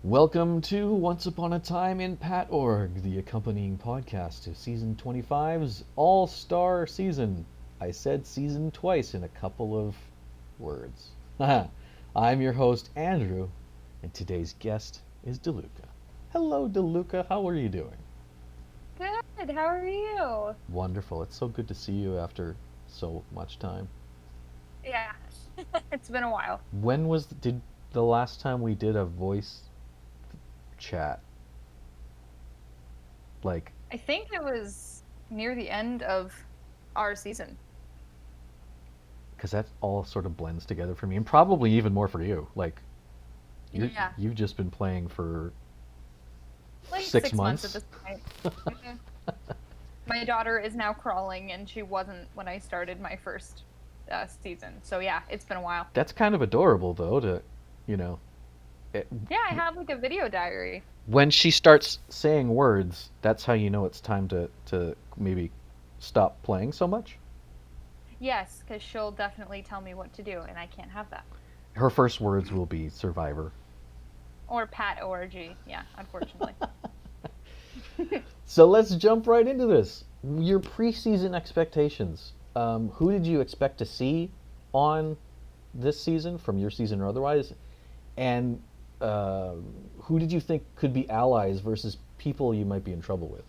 Welcome to Once Upon a Time in PatORG, the accompanying podcast to Season 25's All Star Season. I said season twice in a couple of words. I'm your host, Andrew, and today's guest is DeLuca. Hello, DeLuca. How are you doing? Good. How are you? Wonderful. It's so good to see you after so much time. Yeah, it's been a while. Did the last time we did a voice chat? Like, I think it was near the end of our season. because that all sort of blends together for me, and probably even more for you. Like, Yeah, you've just been playing for like six 6 months at months. this point. Mhm. My daughter is now crawling, and she wasn't when I started my first season. So yeah, it's been a while. That's kind of adorable, though. You know, it, Yeah, I have like a video diary. when she starts saying words, that's how you know it's time to maybe stop playing so much. Yes, because she'll definitely tell me what to do, and I can't have that. Her first words will be Survivor. Or PatORG. Yeah, unfortunately. So let's jump right into this. Your preseason expectations. Who did you expect to see on this season, from your season or otherwise? And uh, who did you think could be allies versus people you might be in trouble with?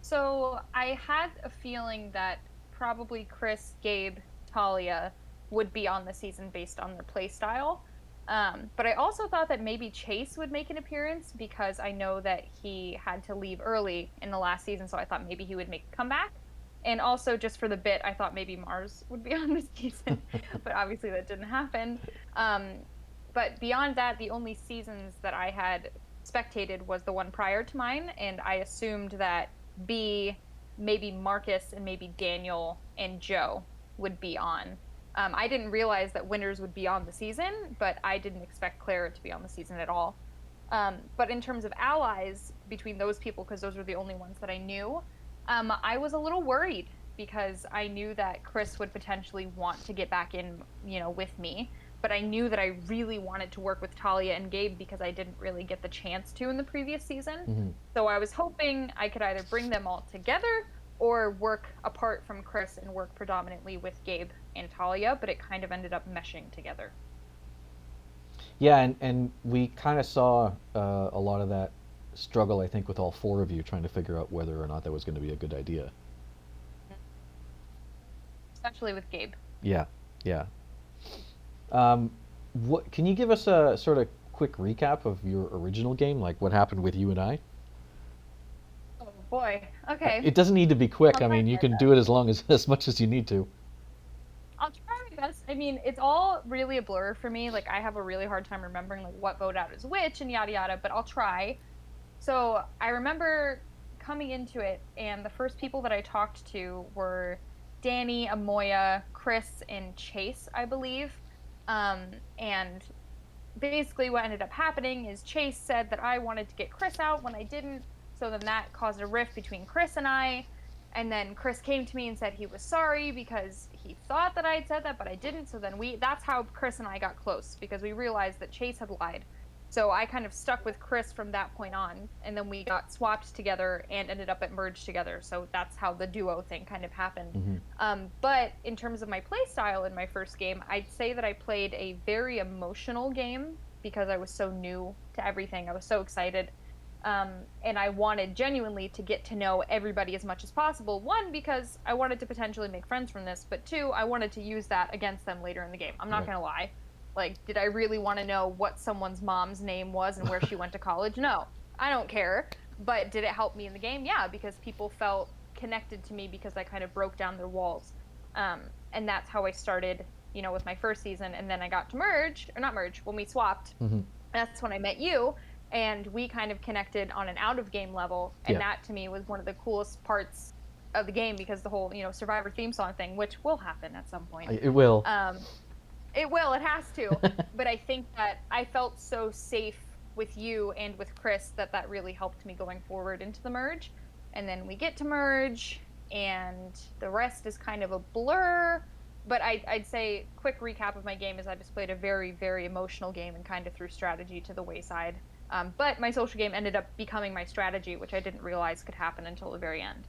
So I had a feeling that probably Chris, Gabe, Talia would be on the season based on their play style. But I also thought that maybe Chase would make an appearance because I know that he had to leave early in the last season, so I thought maybe he would make a comeback. And also, just for the bit, I thought maybe Mars would be on this season, but obviously that didn't happen. Um, but beyond that, the only seasons that I had spectated was the one prior to mine, and I assumed that B, maybe Marcus, and maybe Daniel and Joe would be on. I didn't realize that winners would be on the season, but I didn't expect Clara to be on the season at all. But in terms of allies between those people, because those were the only ones that I knew, I was a little worried because I knew that Chris would potentially want to get back in, with me. But I knew that I really wanted to work with Talia and Gabe because I didn't really get the chance to in the previous season. Hmm. So I was hoping I could either bring them all together or work apart from Chris and work predominantly with Gabe and Talia, but it kind of ended up meshing together. Yeah, and we kind of saw a lot of that struggle, I think, with all four of you trying to figure out whether or not that was going to be a good idea. Especially with Gabe. Yeah, yeah. Um, what can you give us a sort of quick recap of your original game, like what happened with you and I? Oh boy. Okay. It doesn't need to be quick. I'll I try mean, you my can do best. it as long as much as you need to. I'll try my best. I mean, it's all really a blur for me. Like I have a really hard time remembering like what vote out is which and yada yada, but I'll try. So I remember coming into it, and the first people that I talked to were Danny, Amoya, Chris, and Chase, I believe. And basically, what ended up happening is Chase said that I wanted to get Chris out when I didn't. So then that caused a rift between Chris and I. And then Chris came to me and said he was sorry because he thought that I had said that, but I didn't. So then that's how Chris and I got close because we realized that Chase had lied. So I kind of stuck with Chris from that point on, and then we got swapped together and ended up at merged together. So that's how the duo thing kind of happened. Hmm. But in terms of my play style in my first game, I'd say that I played a very emotional game because I was so new to everything. I was so excited. And I wanted genuinely to get to know everybody as much as possible. One, because I wanted to potentially make friends from this, but two, I wanted to use that against them later in the game. I'm not Right. going to lie. Like, did I really want to know what someone's mom's name was and where she went to college? No, I don't care. But did it help me in the game? Yeah, because people felt connected to me because I kind of broke down their walls. And that's how I started, with my first season. And then I got to merge, or not merge, when we swapped. Hmm. That's when I met you, and we kind of connected on an out of game level, and Yeah. that to me was one of the coolest parts of the game because the whole Survivor theme song thing, which will happen at some point. It will. um it has to, but I think that I felt so safe with you and with Chris that really helped me going forward into the merge. And then we get to merge, and the rest is kind of a blur. But I'd say quick recap of my game is I just played a very, very emotional game and kind of threw strategy to the wayside. But my social game ended up becoming my strategy, which I didn't realize could happen until the very end.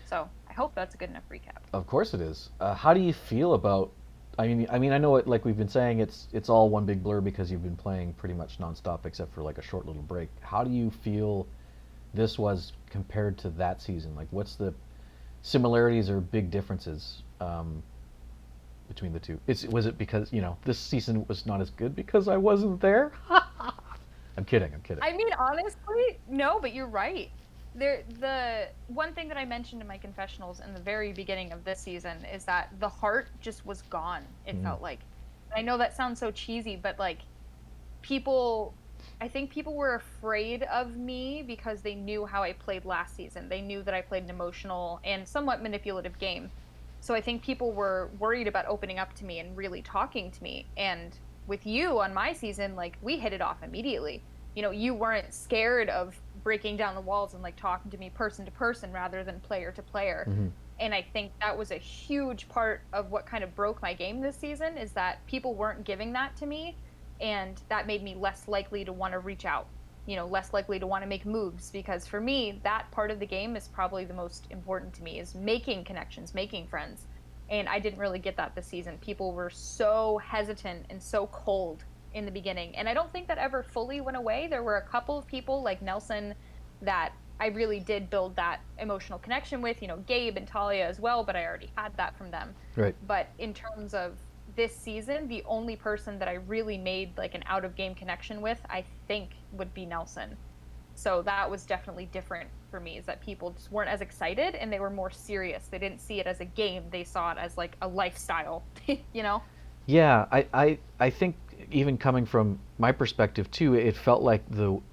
So I hope that's a good enough recap. Of course it is. How do you feel about? I know it. Like we've been saying, it's all one big blur because you've been playing pretty much nonstop, except for like a short little break. How do you feel this was compared to that season? Like, what's the similarities or big differences between the two? Was it because this season was not as good because I wasn't there? I'm kidding. I'm kidding. I mean, honestly, no, but you're right. The one thing that I mentioned in my confessionals in the very beginning of this season is that the heart just was gone. It felt like. I know that sounds so cheesy, but like people, I think people were afraid of me because they knew how I played last season. They knew that I played an emotional and somewhat manipulative game. So I think people were worried about opening up to me and really talking to me. And with you on my season, like we hit it off immediately. You weren't scared of breaking down the walls and like talking to me person to person rather than player to player. And I think that was a huge part of what kind of broke my game this season is that people weren't giving that to me, and that made me less likely to want to reach out, less likely to want to make moves, because for me that part of the game is probably the most important to me, is making connections, making friends. And I didn't really get that this season. People were so hesitant and so cold in the beginning, and I don't think that ever fully went away. There were a couple of people like Nelson that I really did build that emotional connection with, Gabe and Talia as well, but I already had that from them. Right. But in terms of this season, the only person that I really made like an out of game connection with, I think, would be Nelson. So that was definitely different for me, is that people just weren't as excited and they were more serious. They didn't see it as a game, they saw it as like a lifestyle, you know? Yeah, I think even coming from my perspective too, it felt like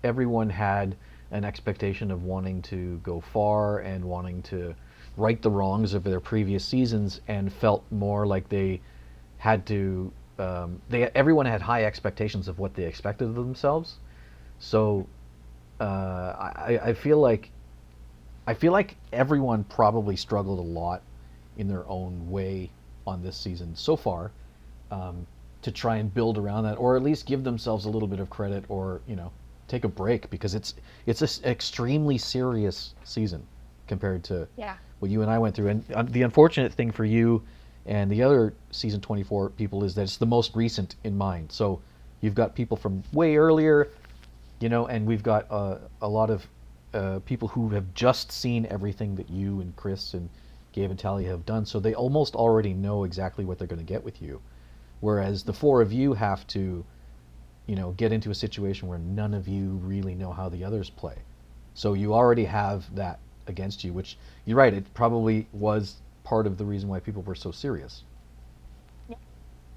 everyone had an expectation of wanting to go far and wanting to right the wrongs of their previous seasons, and felt more like they had to. Everyone had high expectations of what they expected of themselves. So I feel like everyone probably struggled a lot in their own way on this season so far, to try and build around that, or at least give themselves a little bit of credit, or take a break, because it's an extremely serious season compared to Yeah. what you and I went through. And the unfortunate thing for you and the other season 24 people is that it's the most recent in mind. So you've got people from way earlier, and we've got a lot of people who have just seen everything that you and Chris and Gabe and Talia have done. So they almost already know exactly what they're going to get with you. Whereas the four of you have to, get into a situation where none of you really know how the others play. So you already have that against you, which, you're right, it probably was part of the reason why people were so serious. Yeah.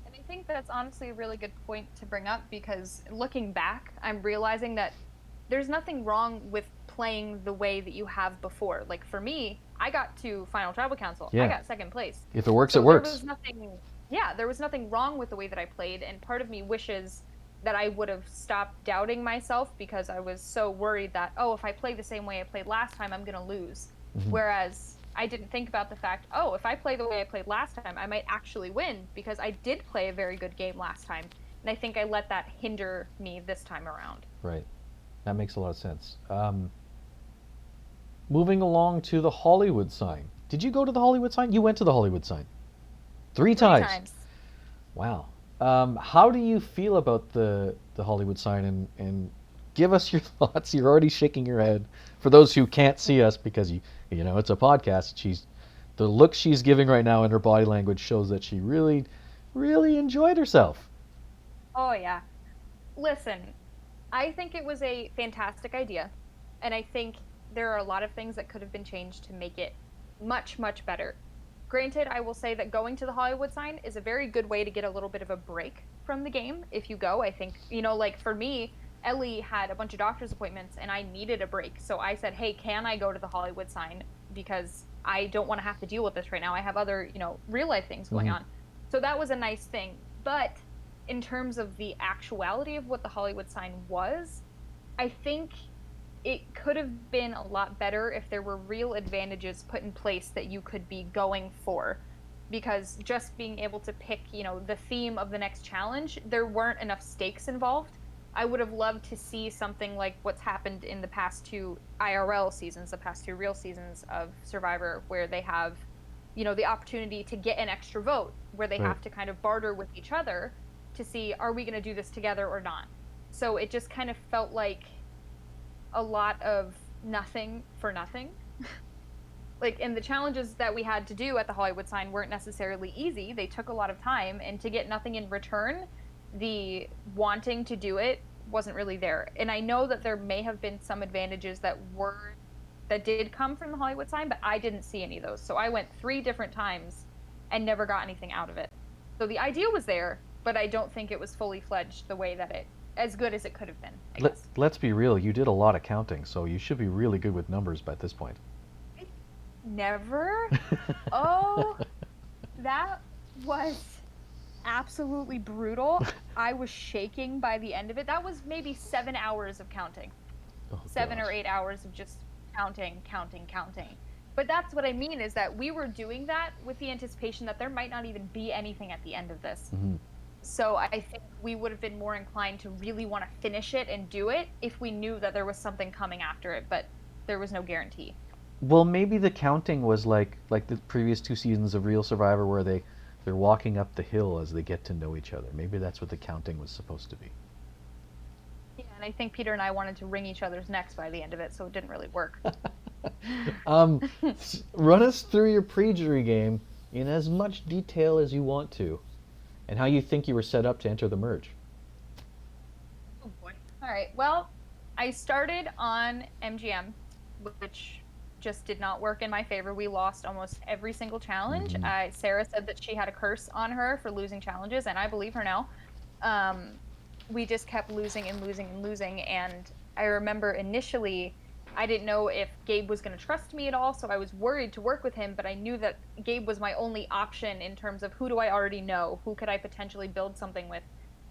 And I think that's honestly a really good point to bring up, because looking back, I'm realizing that there's nothing wrong with playing the way that you have before. Like for me, I got to Final Tribal Council. Yeah. I got second place. If it works, So it works. there was nothing wrong with the way that I played, and part of me wishes that I would have stopped doubting myself, because I was so worried that, oh, if I play the same way I played last time, I'm going to lose. Whereas I didn't think about the fact, oh, if I play the way I played last time, I might actually win, because I did play a very good game last time. And I think I let that hinder me this time around. Right. That makes a lot of sense. Moving along to the Hollywood sign. Did you go to the Hollywood sign? You went to the Hollywood sign. Three times. Wow. How do you feel about the Hollywood sign, and give us your thoughts? You're already shaking your head. For those who can't see us, because it's a podcast, the look she's giving right now in her body language shows that she really, really enjoyed herself. Oh, yeah. Listen, I think it was a fantastic idea, and I think there are a lot of things that could have been changed to make it much, much better. Granted, I will say that going to the Hollywood sign is a very good way to get a little bit of a break from the game if you go. I think, like for me, Ellie had a bunch of doctor's appointments and I needed a break. So I said, hey, can I go to the Hollywood sign? Because I don't want to have to deal with this right now. I have other, real life things going on. So that was a nice thing. But in terms of the actuality of what the Hollywood sign was, I think it could have been a lot better if there were real advantages put in place that you could be going for. because just being able to pick, the theme of the next challenge, there weren't enough stakes involved. I would have loved to see something like what's happened in the past two IRL seasons, the past two real seasons of Survivor, where they have, the opportunity to get an extra vote, where they have to kind of barter with each other to see, are we going to do this together or not? So it just kind of felt like a lot of nothing for nothing. And the challenges that we had to do at the Hollywood sign weren't necessarily easy. They took a lot of time, and to get nothing in return, the wanting to do it wasn't really there. And I know that there may have been some advantages that did come from the Hollywood sign, but I didn't see any of those. So I went 3 different times and never got anything out of it. So the idea was there, but I don't think it was fully fledged the way that as good as it could have been. Let's be real, you did a lot of counting, so you should be really good with numbers by this point. Never. Oh, that was absolutely brutal. I was shaking by the end of it. That was maybe 7 hours of counting. Oh, 7 or 8 hours of just counting. But that's what I mean, is that we were doing that with the anticipation that there might not even be anything at the end of this. Mm-hmm. So I think we would have been more inclined to really want to finish it and do it if we knew that there was something coming after it, but there was no guarantee. Well, maybe the counting was like the previous 2 seasons of Real Survivor, where they're walking up the hill as they get to know each other. Maybe that's what the counting was supposed to be. Yeah, and I think Peter and I wanted to wring each other's necks by the end of it, so it didn't really work. Run us through your pre-jury game in as much detail as you want to, and how you think you were set up to enter the merge. Oh boy. All right. Well, I started on MGM, which just did not work in my favor. We lost almost every single challenge. Mm-hmm. Sarah said that she had a curse on her for losing challenges, and I believe her now. We just kept losing, and I remember initially I didn't know if Gabe was going to trust me at all, so I was worried to work with him, but I knew that Gabe was my only option in terms of who do I already know, who could I potentially build something with.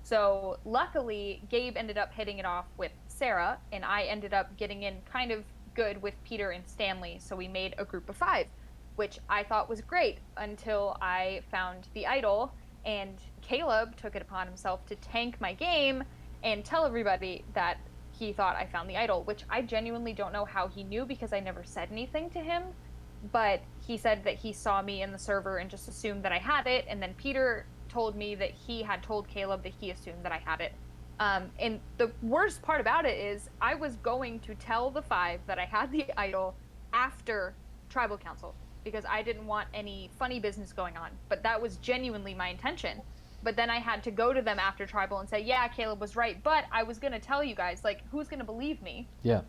So luckily, Gabe ended up hitting it off with Sarah, and I ended up getting in kind of good with Peter and Stanley, so we made a group of 5, which I thought was great until I found the idol, and Caleb took it upon himself to tank my game and tell everybody that he thought I found the idol, which I genuinely don't know how he knew, because I never said anything to him, but he said that he saw me in the server and just assumed that I had it, and then Peter told me that he had told Caleb that he assumed that I had it. And the worst part about it is I was going to tell the 5 that I had the idol after Tribal Council, because I didn't want any funny business going on, but that was genuinely my intention. But then I had to go to them after Tribal and say, yeah, Caleb was right, but I was going to tell you guys, who's going to believe me? Yeah.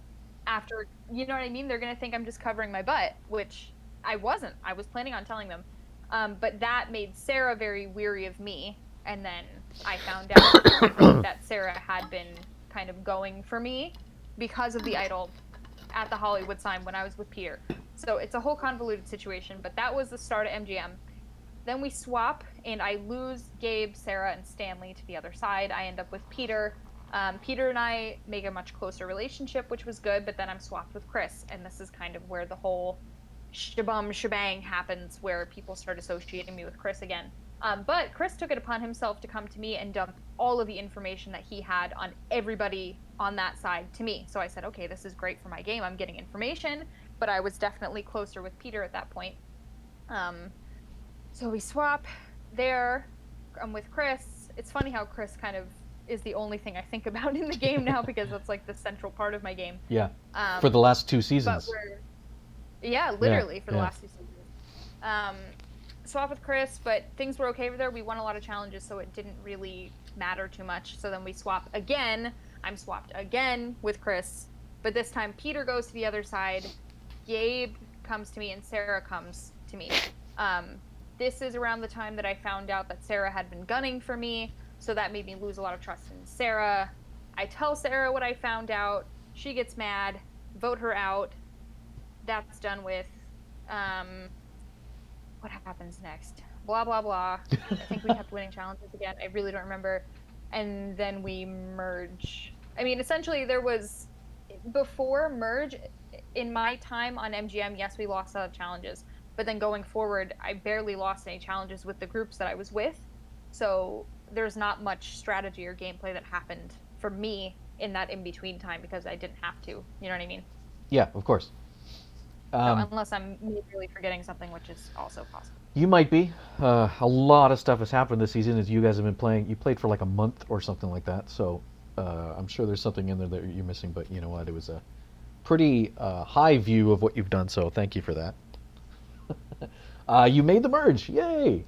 After, you know what I mean? They're going to think I'm just covering my butt, which I wasn't. I was planning on telling them. But that made Sarah very weary of me. And then I found out that Sarah had been kind of going for me because of the idol at the Hollywood sign when I was with Peter. So it's a whole convoluted situation, but that was the start of MGM. Then we swap, and I lose Gabe, Sarah, and Stanley to the other side. I end up with Peter. Peter and I make a much closer relationship, which was good, but then I'm swapped with Chris, and this is kind of where the whole shebang happens, where people start associating me with Chris again. But Chris took it upon himself to come to me and dump all of the information that he had on everybody on that side to me. So I said, okay, this is great for my game. I'm getting information, but I was definitely closer with Peter at that point. So we swap there. I'm with Chris. It's funny how Chris kind of is the only thing I think about in the game now, because that's like the central part of my game. Yeah. For the last 2 seasons. Literally for the last 2 seasons. Swap with Chris, but things were okay over there. We won a lot of challenges, so it didn't really matter too much. So then we swap again. I'm swapped again with Chris, but this time Peter goes to the other side. Gabe comes to me, and Sarah comes to me. This is around the time that I found out that Sarah had been gunning for me, so that made me lose a lot of trust in Sarah. I tell Sarah what I found out. She gets mad. Vote her out. That's done with. What happens next? Blah, blah, blah. I think we kept winning challenges again. I really don't remember. And then we merge. I mean, essentially, there was... Before merge, in my time on MGM, yes, we lost a lot of challenges. But then going forward, I barely lost any challenges with the groups that I was with. So there's not much strategy or gameplay that happened for me in that in between time because I didn't have to. You know what I mean? Yeah, of course. So Um, unless I'm really forgetting something, which is also possible. you might be. A lot of stuff has happened this season as you guys have been playing. You played for like a month or something like that, so I'm sure there's something in there that you're missing. But you know what? It was a pretty high view of what you've done, so thank you for that. You made the merge. Yay!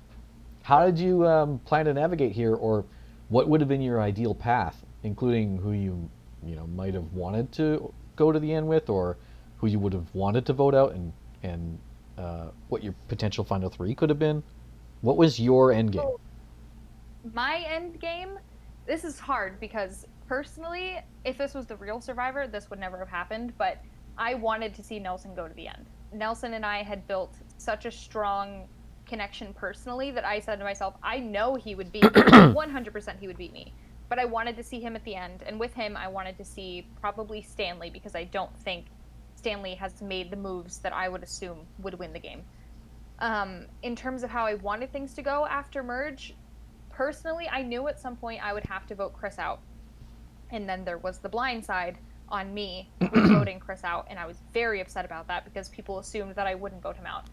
How did you plan to navigate here, or what would have been your ideal path, including who you might have wanted to go to the end with, or who you would have wanted to vote out, and what your potential final three could have been? What was your end game? So my end game, this is hard because personally, if this was the real Survivor, this would never have happened. But I wanted to see Nelson go to the end. Nelson and I had built such a strong connection personally that I said to myself, I know he would beat me. 100% he would beat me. But I wanted to see him at the end. And with him, I wanted to see probably Stanley because I don't think Stanley has made the moves that I would assume would win the game. In terms of how I wanted things to go after merge, personally, I knew at some point I would have to vote Chris out. And then there was the blind side on me with voting Chris out, and I was very upset about that because people assumed that I wouldn't vote him out.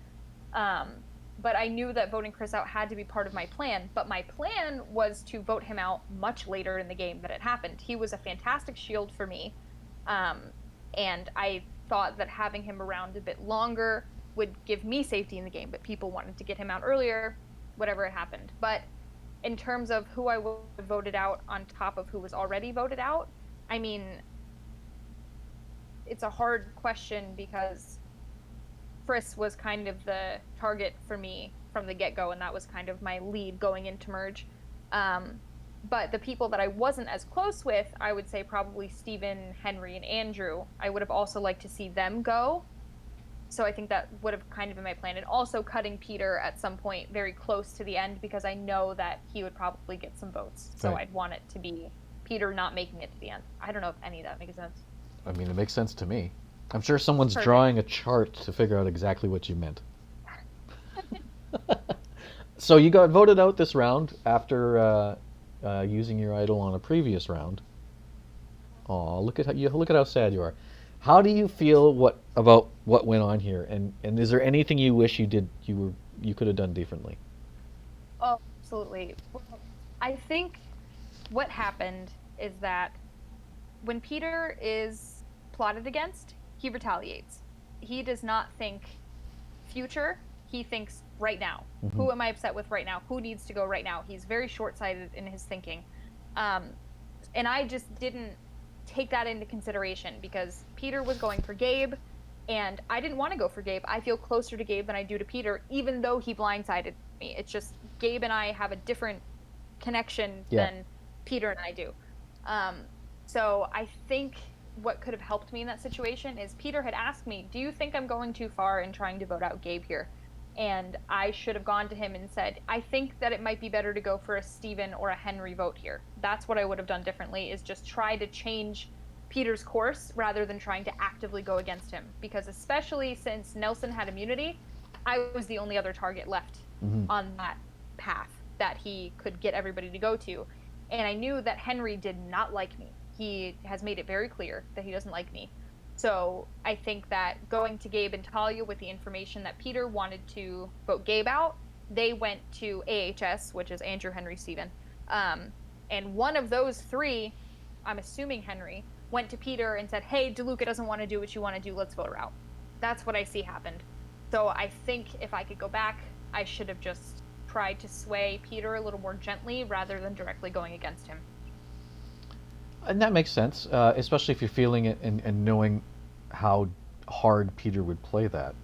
But I knew that voting Chris out had to be part of my plan. But my plan was to vote him out much later in the game than it happened. He was a fantastic shield for me, and I thought that having him around a bit longer would give me safety in the game. But people wanted to get him out earlier, whatever it happened. But in terms of who I would have voted out on top of who was already voted out, I mean, it's a hard question because Chris was kind of the target for me from the get-go, and that was kind of my lead going into merge. But the people that I wasn't as close with, I would say probably Steven, Henry, and Andrew. I would have also liked to see them go. So I think that would have kind of been my plan. And also cutting Peter at some point very close to the end because I know that he would probably get some votes. So Right. I'd want it to be Peter not making it to the end. I don't know if any of that makes sense. I mean, it makes sense to me. I'm sure someone's Perfect. drawing a chart to figure out exactly what you meant. So you got voted out this round after using your idol on a previous round. Aw, look at how sad you are. How do you feel about what went on here, and is there anything you wish you could have done differently? Oh, absolutely. Well, I think what happened is that when Peter is plotted against, he retaliates. He does not think future, he thinks right now. Mm-hmm. Who am I upset with right now? Who needs to go right now? He's very short-sighted in his thinking. Um, and I just didn't take that into consideration because Peter was going for Gabe, and I didn't want to go for Gabe. I feel closer to Gabe than I do to Peter, even though he blindsided me. It's just Gabe and I have a different connection than Peter and I do. So I think what could have helped me in that situation is Peter had asked me, do you think I'm going too far in trying to vote out Gabe here? And I should have gone to him and said, I think that it might be better to go for a Steven or a Henry vote here. That's what I would have done differently, is just try to change Peter's course rather than trying to actively go against him. Because especially since Nelson had immunity, I was the only other target left on that path that he could get everybody to go to. And I knew that Henry did not like me. He has made it very clear that he doesn't like me. So I think that going to Gabe and Talia with the information that Peter wanted to vote Gabe out, they went to AHS, which is Andrew, Henry, Steven. And one of those three, I'm assuming Henry, went to Peter and said, hey, DeLuca doesn't want to do what you want to do. Let's vote her out. That's what I see happened. So I think if I could go back, I should have just tried to sway Peter a little more gently rather than directly going against him. And that makes sense, especially if you're feeling it and knowing how hard Peter would play that.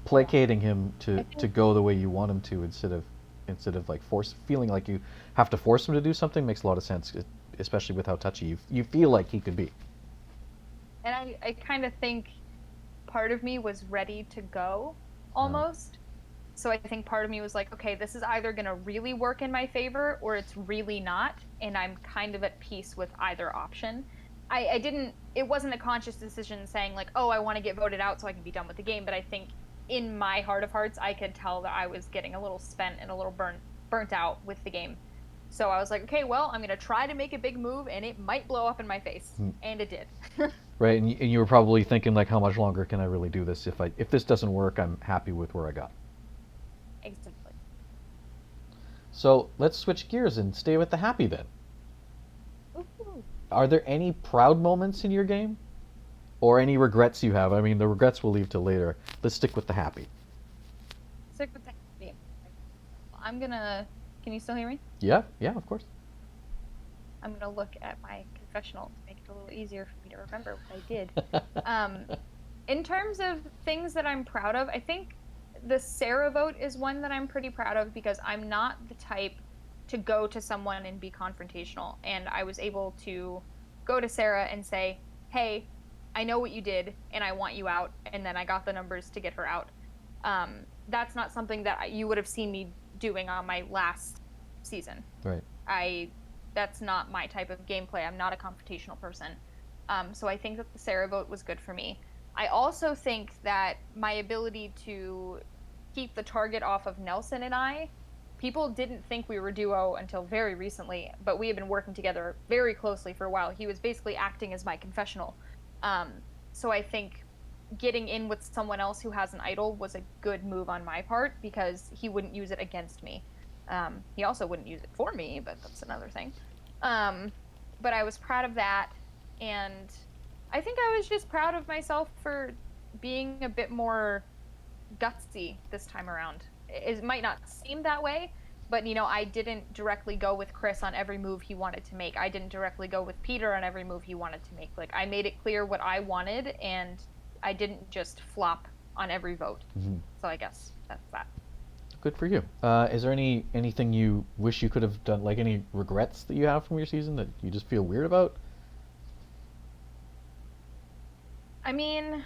Placating him to go the way you want him to instead of like feeling like you have to force him to do something makes a lot of sense, especially with how touchy you feel like he could be. And I kind of think part of me was ready to go almost. So I think part of me was like, okay, this is either going to really work in my favor or it's really not. And I'm kind of at peace with either option. It wasn't a conscious decision saying like, oh, I want to get voted out so I can be done with the game. But I think in my heart of hearts, I could tell that I was getting a little spent and a little burnt out with the game. So I was like, okay, well, I'm gonna try to make a big move, and it might blow up in my face, and it did. Right, and you were probably thinking like, how much longer can I really do this? If this doesn't work, I'm happy with where I got. Exactly. So let's switch gears and stay with the happy then. Ooh. Are there any proud moments in your game, or any regrets you have? I mean, the regrets we'll leave till later. Let's stick with the happy. Stick with the happy. I'm gonna. Can you still hear me? Yeah, yeah, of course. I'm gonna look at my confessional to make it a little easier for me to remember what I did. In terms of things that I'm proud of, I think the Sarah vote is one that I'm pretty proud of because I'm not the type to go to someone and be confrontational. And I was able to go to Sarah and say, hey, I know what you did and I want you out. And then I got the numbers to get her out. That's not something that you would have seen me doing on my last season. Right. That's not my type of gameplay. I'm not a confrontational person. So I think that the Sarah vote was good for me. I also think that my ability to keep the target off of Nelson and I, people didn't think we were a duo until very recently, but we have been working together very closely for a while. He was basically acting as my confessional. So I think getting in with someone else who has an idol was a good move on my part because he wouldn't use it against me. He also wouldn't use it for me, but that's another thing. But I was proud of that, and I think I was just proud of myself for being a bit more gutsy this time around. It might not seem that way, but I didn't directly go with Chris on every move he wanted to make. I didn't directly go with Peter on every move he wanted to make. Like, I made it clear what I wanted, and I didn't just flop on every vote. Mm-hmm. So I guess that's that. Good for you. Is there anything you wish you could have done, like any regrets that you have from your season that you just feel weird about? I mean,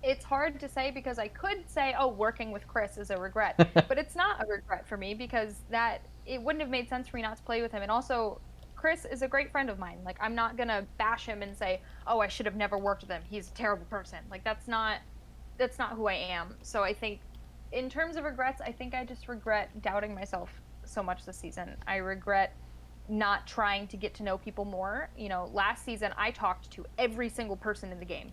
it's hard to say because I could say, oh, working with Chris is a regret, but it's not a regret for me because it wouldn't have made sense for me not to play with him. And also, Chris is a great friend of mine. Like, I'm not gonna bash him and say, oh, I should have never worked with him. He's a terrible person. Like, that's not who I am. So I think in terms of regrets, I think I just regret doubting myself so much this season. I regret not trying to get to know people more. Last season I talked to every single person in the game.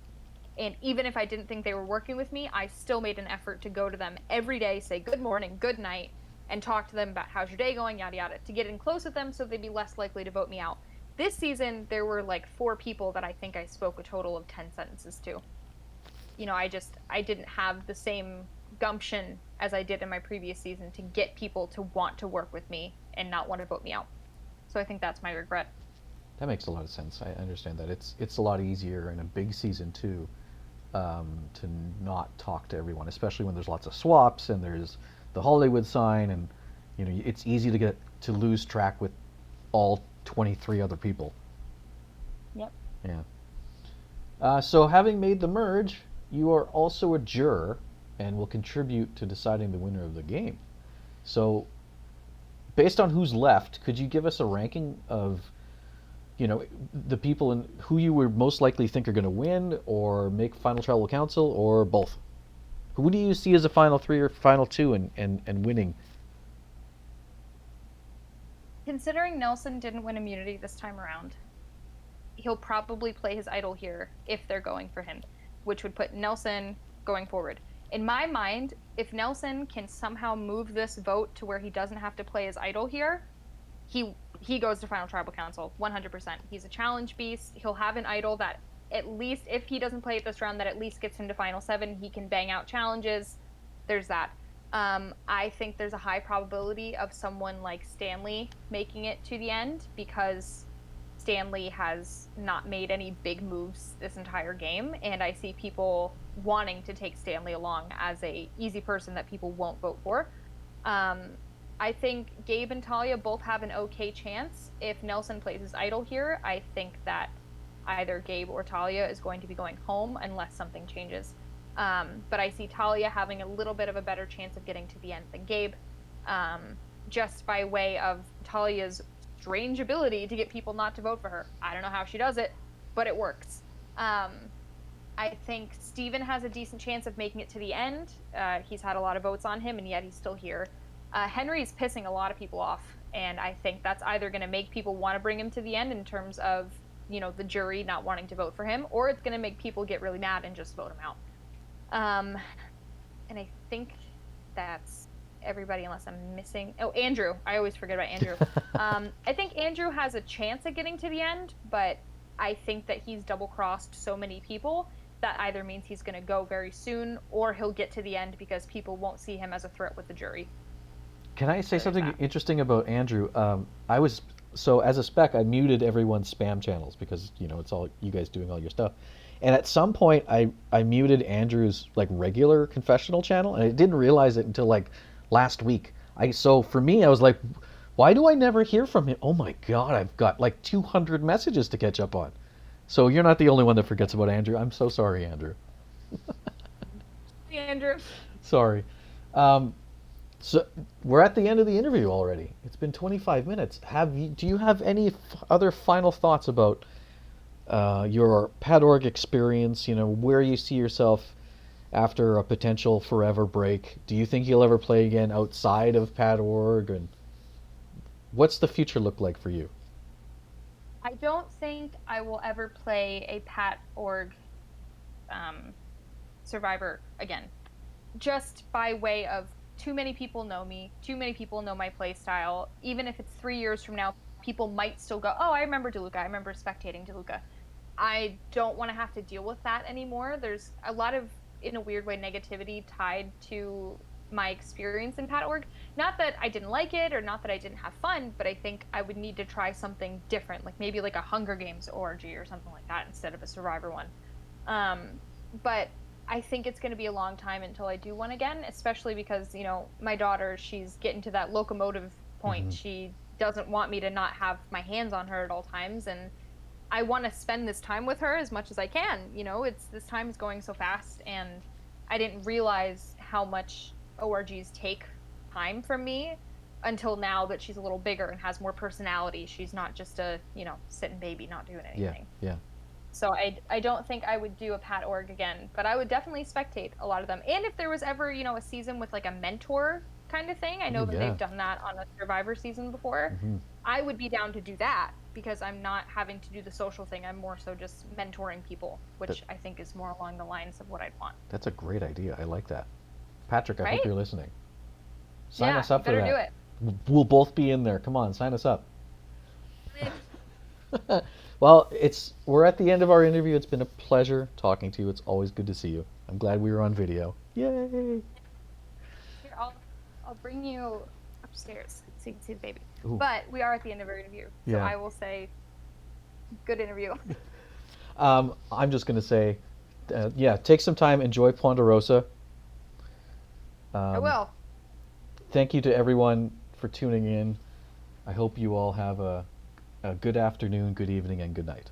And even if I didn't think they were working with me, I still made an effort to go to them every day, say good morning, good night, and talk to them about how's your day going, yada yada, to get in close with them so they'd be less likely to vote me out. This season, there were like 4 people that I think I spoke a total of 10 sentences to. I didn't have the same gumption as I did in my previous season to get people to want to work with me and not want to vote me out. So I think that's my regret. That makes a lot of sense. I understand that. It's a lot easier in a big season too, to not talk to everyone, especially when there's lots of swaps and there's the Hollywood sign, and it's easy to lose track with all 23 other people. Yep. Yeah. So having made the merge, you are also a juror and will contribute to deciding the winner of the game. So, based on who's left, could you give us a ranking of, the people in who you would most likely think are going to win, or make final tribal council, or both? Who do you see as a final 3 or final 2 and winning? Considering Nelson didn't win immunity this time around, he'll probably play his idol here if they're going for him, which would put Nelson going forward. In my mind, if Nelson can somehow move this vote to where he doesn't have to play his idol here, he goes to final tribal council 100%. He's a challenge beast. He'll have an idol that at least, if he doesn't play it this round, that at least gets him to final 7. He can bang out challenges. There's that. I think there's a high probability of someone like Stanley making it to the end because Stanley has not made any big moves this entire game, and I see people wanting to take Stanley along as a easy person that people won't vote for. I think Gabe and Talia both have an okay chance. If Nelson plays his idol here, I think that either Gabe or Talia is going to be going home unless something changes. But I see Talia having a little bit of a better chance of getting to the end than Gabe, just by way of Talia's strange ability to get people not to vote for her. I don't know how she does it, but it works. I I think Steven has a decent chance of making it to the end. He's had a lot of votes on him, and yet he's still here. Henry's pissing a lot of people off, and I think that's either going to make people want to bring him to the end in terms of, the jury not wanting to vote for him, or it's going to make people get really mad and just vote him out. And I think that's everybody unless I'm missing. Oh, Andrew. I always forget about Andrew. I think Andrew has a chance at getting to the end, but I think that he's double-crossed so many people that either means he's going to go very soon or he'll get to the end because people won't see him as a threat with the jury. Can I say something interesting about Andrew? So as a spec, I muted everyone's spam channels because it's all you guys doing all your stuff. And at some point, I muted Andrew's like regular confessional channel, and I didn't realize it until like last week. So for me, I was like, why do I never hear from him? Oh my God, I've got like 200 messages to catch up on. So you're not the only one that forgets about Andrew. I'm so sorry, Andrew. Hey, Andrew. Sorry. So we're at the end of the interview already. It's been 25 minutes. Do you have any other final thoughts about your PatORG experience? Where you see yourself after a potential forever break? Do you think you'll ever play again outside of PatORG? And what's the future look like for you? I don't think I will ever play a PatORG Survivor again. Just by way of too many people know me, too many people know my play style. Even if it's 3 years from now, people might still go, oh, I remember DeLuca. I remember spectating DeLuca. I don't want to have to deal with that anymore. There's a lot of, in a weird way, negativity tied to my experience in PatORG. Not that I didn't like it or not that I didn't have fun, but I think I would need to try something different, like maybe like a Hunger Games orgy or something like that instead of a Survivor one. But I think it's going to be a long time until I do one again, especially because, my daughter, she's getting to that locomotive point. Mm-hmm. She doesn't want me to not have my hands on her at all times, and I want to spend this time with her as much as I can. This time is going so fast, and I didn't realize how much ORGs take time from me until now that she's a little bigger and has more personality. She's not just a, sitting baby not doing anything. Yeah. So I don't think I would do a PatORG again, but I would definitely spectate a lot of them. And if there was ever, a season with like a mentor kind of thing, I know that they've done that on a Survivor season before. Mm-hmm. I would be down to do that because I'm not having to do the social thing. I'm more so just mentoring people, which I think is more along the lines of what I'd want. That's a great idea. I like that. Patrick, I Right? hope you're listening. Sign us up for better that. do it. We'll both be in there. Come on, sign us up. Well, we're at the end of our interview. It's been a pleasure talking to you. It's always good to see you. I'm glad we were on video. Yay! Here, I'll bring you upstairs so you can see the baby. Ooh. But we are at the end of our interview, so Yeah. I will say, good interview. I'm just gonna say, take some time, enjoy Ponderosa. I will. Thank you to everyone for tuning in. I hope you all have a good afternoon, good evening, and good night.